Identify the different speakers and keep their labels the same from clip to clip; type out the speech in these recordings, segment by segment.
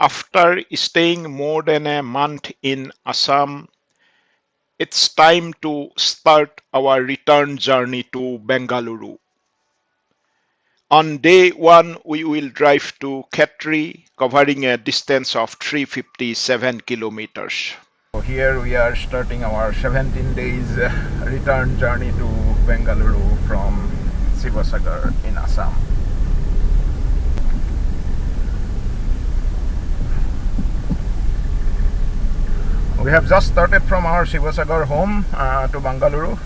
Speaker 1: After staying more than a month in Assam, it's time to start our return journey to Bengaluru. On day one, we will drive to Khetri, covering a distance of 357 kilometers. Here we are starting our 17 days return journey to Bengaluru from Sivasagar in Assam. We have just started from our Sivasagar home to Bengaluru.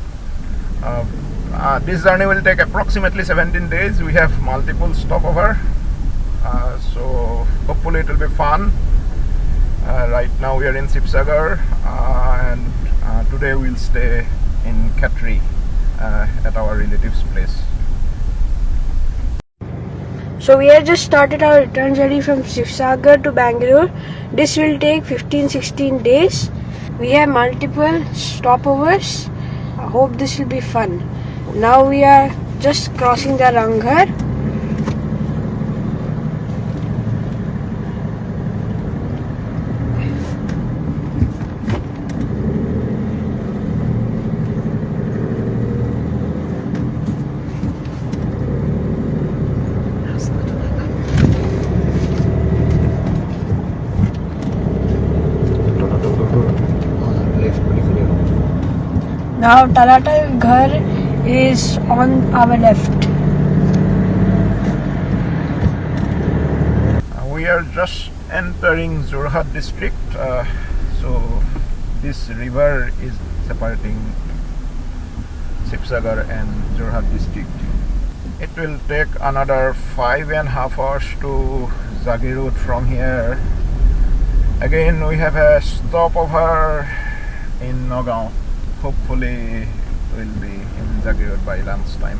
Speaker 1: This journey will take approximately 17 days. We have multiple stopover, so hopefully it will be fun. Right now we are in Sivasagar, and today we'll stay in Khetri at our relatives' place.
Speaker 2: So we have just started our return journey from Sivasagar to Bangalore. This will take 15-16 days. We have multiple stopovers. I hope this will be fun. Now we are just crossing the Ranghar. Now Talata Ghar is on our left.
Speaker 1: We are just entering Jorhat district, so this river is separating Sivasagar and Jorhat district. It will take another 5.5 hours to Zagirud from here. Again, we have a stopover in Nagaon. Hopefully we'll be in Zagirud by lunchtime.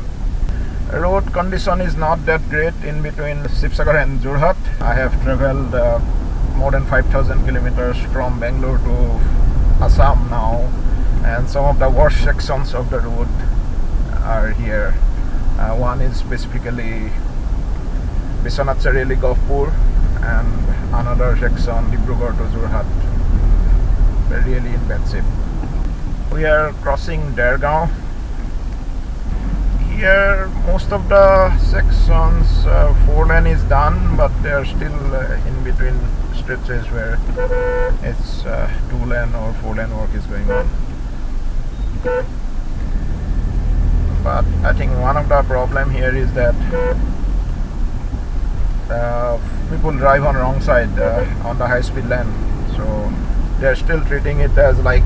Speaker 1: Road condition is not that great in between Sivasagar and Jorhat. I have traveled more than 5,000 kilometers from Bangalore to Assam now, and some of the worst sections of the road are here. One is specifically Biswanath Chareli Guwahati, and another section Dibrugarh to Jorhat. Really in bad shape. We are crossing Dergaon. Here most of the sections 4-lane is done, but they are still in between stretches where it's 2-lane or 4-lane work is going on. But I think one of the problem here is that people drive on wrong side on the high speed lane, so they are still treating it as like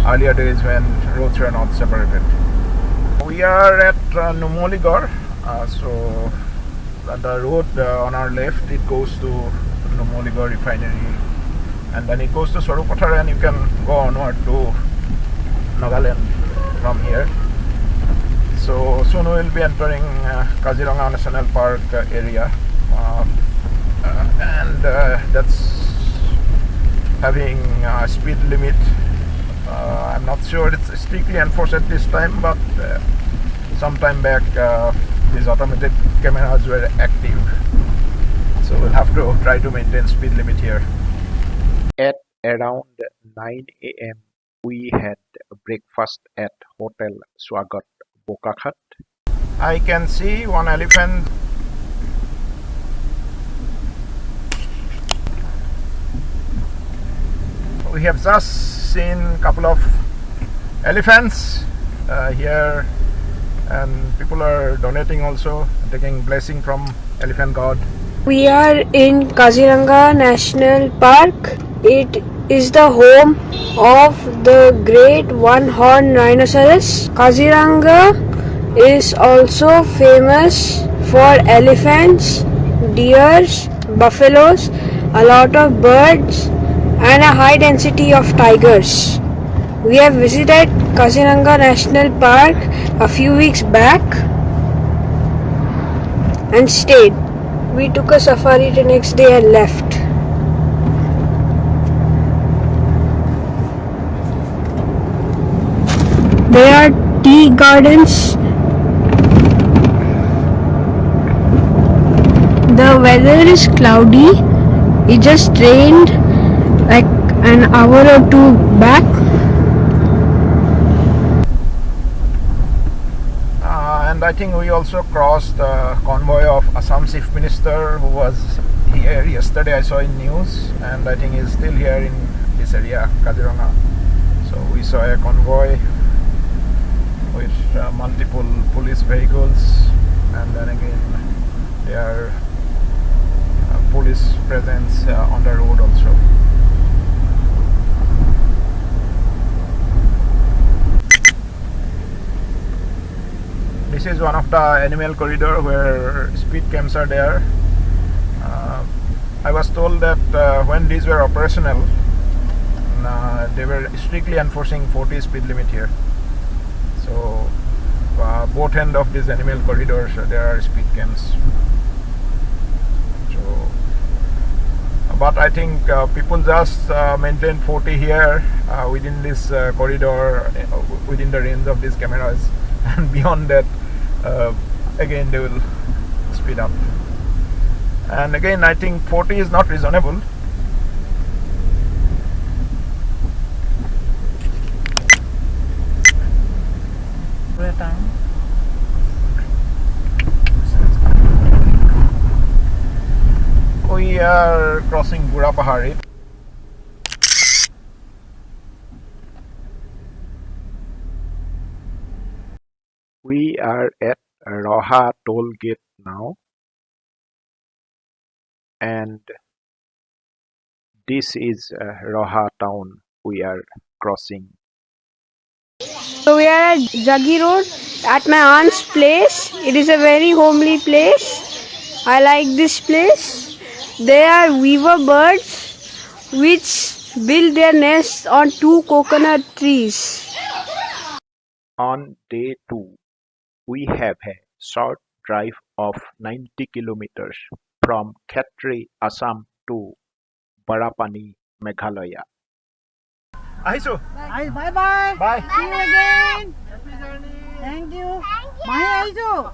Speaker 1: earlier days when roads were not separated. We are at Numoligarh, so the road on our left, it goes to Numoligarh refinery, and then it goes to Soropathar, and you can go onward to Nagaland from here. So soon we will be entering Kaziranga National Park area, and that's having a speed limit. I'm not sure it's strictly enforced at this time, but some time back these automated cameras were active, so we'll have to try to maintain speed limit here. At around 9 a.m. we had breakfast at Hotel Swagat, Bokakhat. I can see one elephant. We have just seen a couple of elephants here, and people are donating also, taking blessing from elephant god.
Speaker 2: We are in Kaziranga National Park. It is the home of the great one-horned rhinoceros. Kaziranga is also famous for elephants, deers, buffaloes, a lot of birds, and a high density of tigers. We have visited Kaziranga National Park a few weeks back and stayed. We took a safari the next day and left. There are tea gardens. The weather is cloudy. It just rained like an hour or two back.
Speaker 1: And I think we also crossed the convoy of Assam Chief Minister, who was here yesterday. I saw in news, and I think he's still here in this area, Kaziranga. So we saw a convoy with multiple police vehicles, and then again there are police presence on the road also. This is one of the animal corridor where speed cams are there. I was told that when these were operational, they were strictly enforcing 40 speed limit here. So both end of these animal corridors there are speed cams. So, but I think people just maintain 40 here within this corridor, within the range of these cameras, and beyond that again they will speed up. And again I think 40 is not reasonable. We are crossing Barapani. We are at Roha toll gate now, and this is Roha town we are crossing.
Speaker 2: So we are at Jagi Road at my aunt's place. It is a very homely place. I like this place. There are weaver birds which build their nests on 2 coconut trees.
Speaker 1: On day 2, we have a short drive of 90 kilometers from Khetri, Assam to Barapani, Meghalaya. Aisu.
Speaker 3: Bye bye.
Speaker 1: Bye.
Speaker 3: See you again.
Speaker 1: Happy journey.
Speaker 3: Thank you. Mahi Aizu.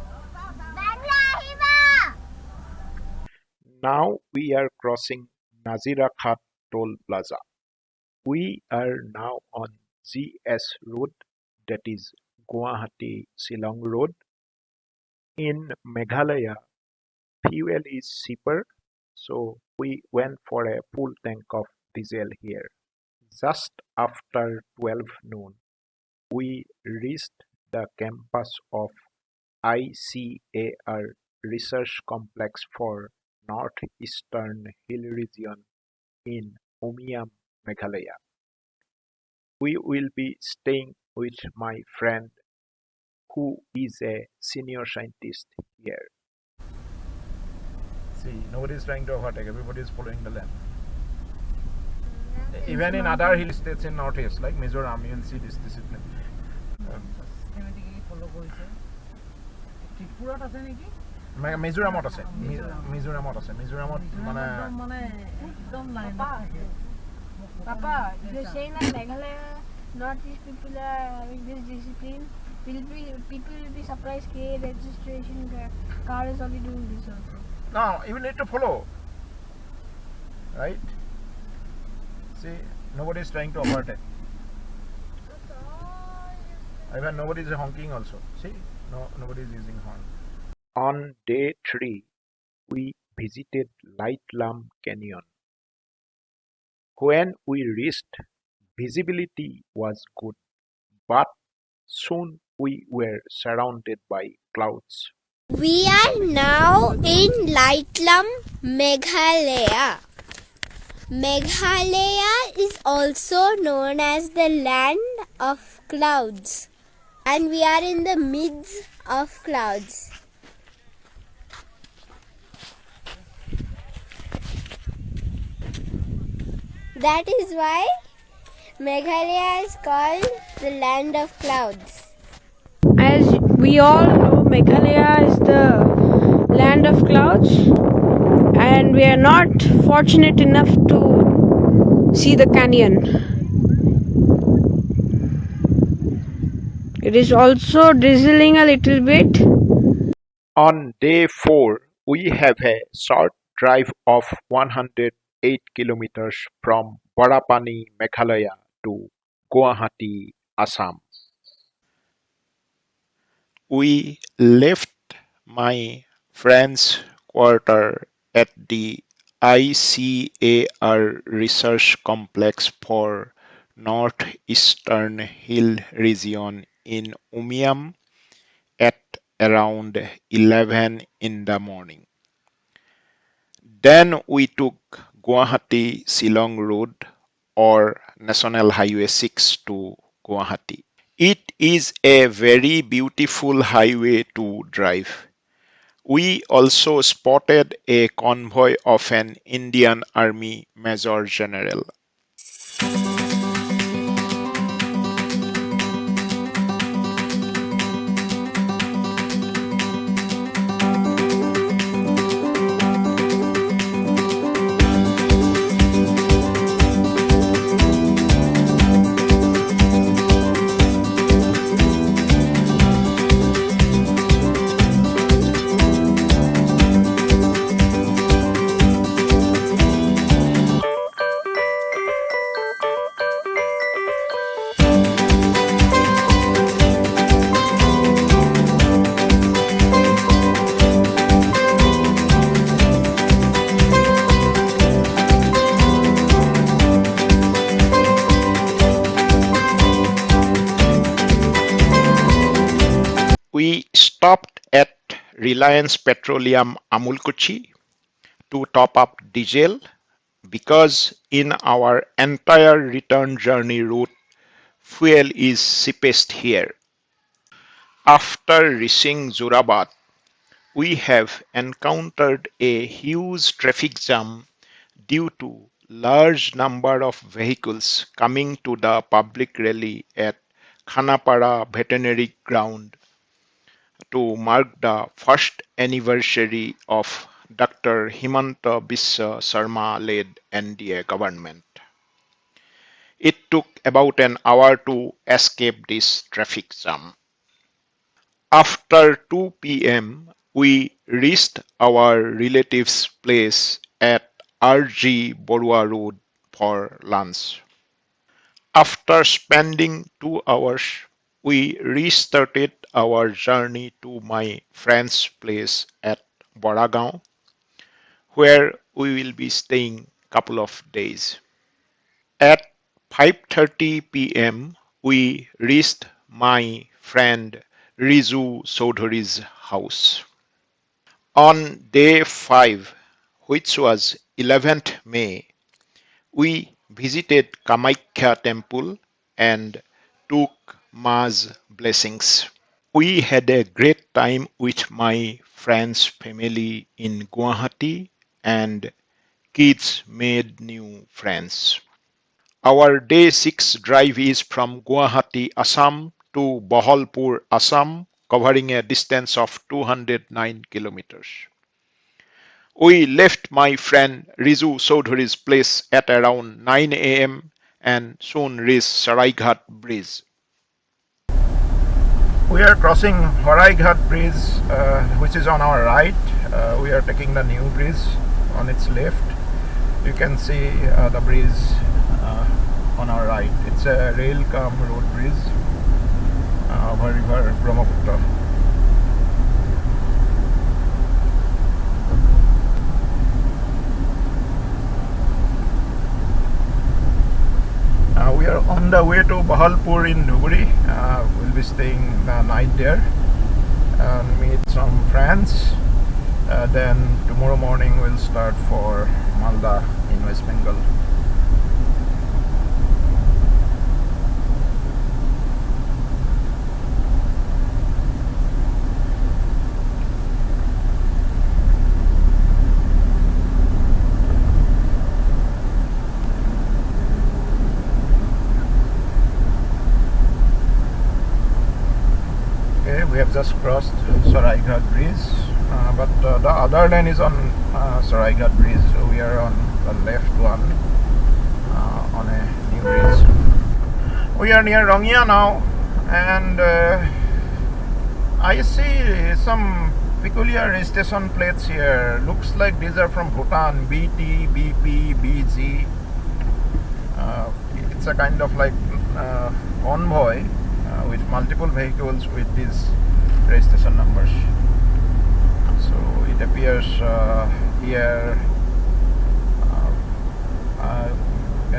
Speaker 1: Now we are crossing Nazira Khat toll plaza. We are now on GS road, that is Guwahati Shillong road. In Meghalaya, fuel is cheaper, so we went for a full tank of diesel here. Just after 12 noon, we reached the campus of ICAR Research Complex for Northeastern Hill Region in Umiam, Meghalaya. We will be staying with my friend who is a senior scientist here. See, nobody is trying to overtake, everybody is following the lane. Even in other hill states in northeast like Mizoram, you will see this discipline. মিজোৰামত আছে মিজোৰামত আছে মিজোৰামত মানে
Speaker 2: Papa, you're saying that Meghalaya, Northeast people are having this discipline. People will be surprised that registration car is only doing this also.
Speaker 1: No, you need to follow, right? See, nobody is trying to overtake. Even nobody is honking also. See, nobody is using horn. On day 3, we visited Lightlam Canyon. When we reached, visibility was good, but soon we were surrounded by clouds.
Speaker 4: We are now in Lightlam, Meghalaya. Meghalaya is also known as the land of clouds, and we are in the midst of clouds. That is why Meghalaya is called the land of clouds.
Speaker 2: As we all know, Meghalaya is the land of clouds, and we are not fortunate enough to see the canyon. It is also drizzling a little bit.
Speaker 1: On day 4, we have a short drive of 180 8 kilometers from Barapani, Meghalaya to Guwahati, Assam. We left my friend's quarter at the ICAR Research Complex for Northeastern Hill Region in Umiam at around 11 in the morning. Then we took Guwahati Shillong Road or National Highway 6 to Guwahati. It is a very beautiful highway to drive. We also spotted a convoy of an Indian Army Major General. We stopped at Reliance Petroleum Amulkuchi to top up diesel because in our entire return journey route, fuel is cheapest here. After reaching Jurabad, we have encountered a huge traffic jam due to large number of vehicles coming to the public rally at Khanapara Veterinary Ground to mark the first anniversary of Dr. Himanta Biswa Sarma led NDA government. It took about an hour to escape this traffic jam. After 2 p.m., we reached our relative's place at RG Borua Road for lunch. After spending 2 hours, we restarted our journey to my friend's place at Boragaon, where we will be staying couple of days. At 5:30 p.m., we reached my friend Rizu Chaudhary's house. On day 5, which was 11th May, we visited Kamakhya temple and took Ma's blessings. We had a great time with my friend's family in Guwahati and kids made new friends. Our day 6 drive is from Guwahati, Assam to Bahalpur, Assam, covering a distance of 209 kilometers. We left my friend Rizu Chaudhary's place at around 9 a.m. and soon reached Saraighat Bridge. We are crossing Saraighat Bridge, which is on our right. We are taking the new bridge on its left. You can see the bridge on our right. It's a rail cum road bridge over river Brahmaputra. We are on the way to Bahalpur in Dhubri. We'll be staying the night there and meet some friends. Then tomorrow morning we'll start for Malda in West Bengal. We have just crossed Saraighat Bridge, but the other lane is on Saraighat Bridge, so we are on the left one on a new bridge. We are near Rangya now, and I see some peculiar registration plates here. Looks like these are from Bhutan. BT, BP, BG. It's a kind of like convoy with multiple vehicles with these registration numbers. So it appears here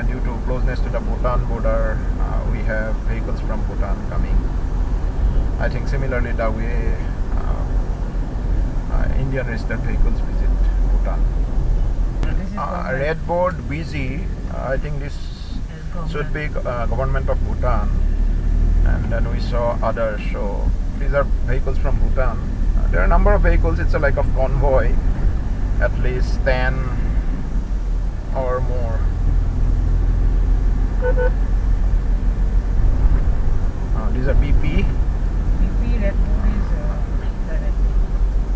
Speaker 1: due to closeness to the Bhutan border, we have vehicles from Bhutan coming. I think similarly the way Indian registered vehicles visit Bhutan. Red board BG, I think this should be government of Bhutan, and then we saw others. So these are vehicles from Bhutan. There are a number of vehicles. It's a like of convoy, at least 10 or more. These are BP.
Speaker 3: BP Red Bull is the Red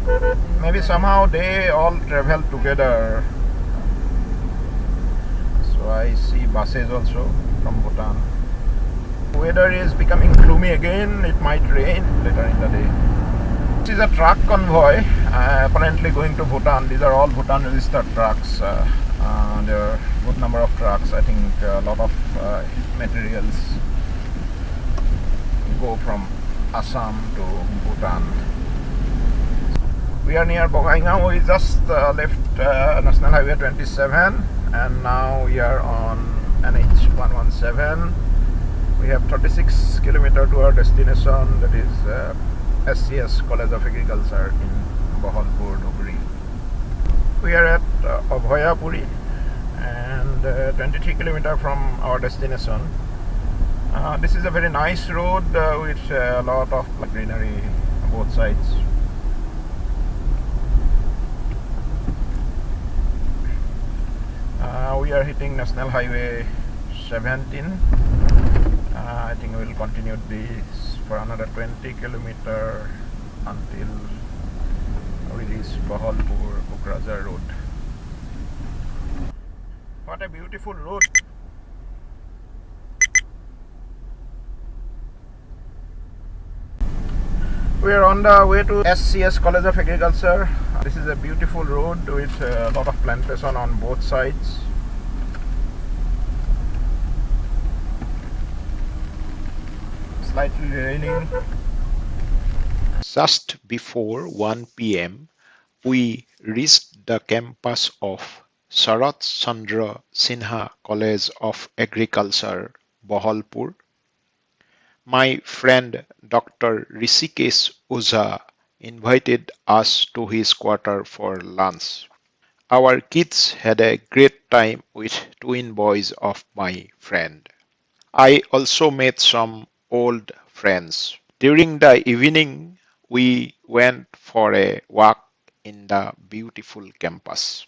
Speaker 3: Bull.
Speaker 1: Maybe somehow they all travel together. So I see buses also from Bhutan. Weather is becoming gloomy again. It might rain later in the day. This is a truck convoy apparently going to Bhutan. These are all Bhutan registered trucks. There are a good number of trucks. I think a lot of materials go from Assam to Bhutan. We are near Bogaigaon. We just left National Highway 27 and now we are on NH 117. We have 36 kilometers to our destination, that is SCS College of Agriculture in Bahalpur, Dhubri. We are at Abhayapuri and 23 kilometers from our destination. This is a very nice road with a lot of greenery on both sides. We are hitting National Highway 17. I think we will continue this for another 20 kilometers until we reach Bahalpur, Kokrajhar Road. What a beautiful road! We are on the way to SCS College of Agriculture. This is a beautiful road with a lot of plantation on both sides. Slightly raining.
Speaker 5: Just before 1 p.m., we reached the campus of Sharat Chandra Sinha College of Agriculture, Bahalpur. My friend Dr. Rishikesh Oza invited us to his quarter for lunch. Our kids had a great time with twin boys of my friend. I also met some old friends. During the evening, we went for a walk in the beautiful campus.